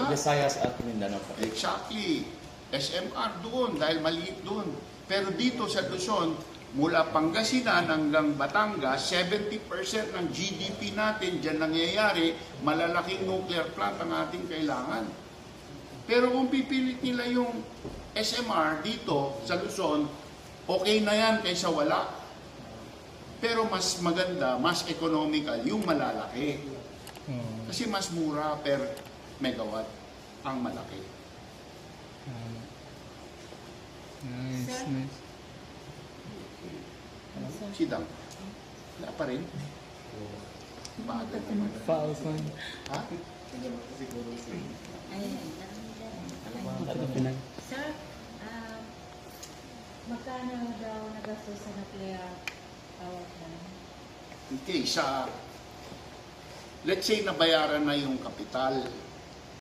Visayas at Mindanao po. Exactly. SMR doon dahil maliit doon. Pero dito sa Luzon, mula Pangasinan hanggang Batangas, 70% ng GDP natin dyan nangyayari, malalaking nuclear plant ang ating kailangan. Pero kung pipilit nila yung SMR dito sa Luzon, okay na yan kaysa wala. Pero mas maganda, mas economical yung malalaki. Kasi mas mura per megawatt ang malaki. Nice, nice. Sidang. Wala pa rin. Bakit naman? Falcon. Ha? Sir, magkano daw nagastos sa nuclear power plant? Okay, let's say nabayaran na yung kapital.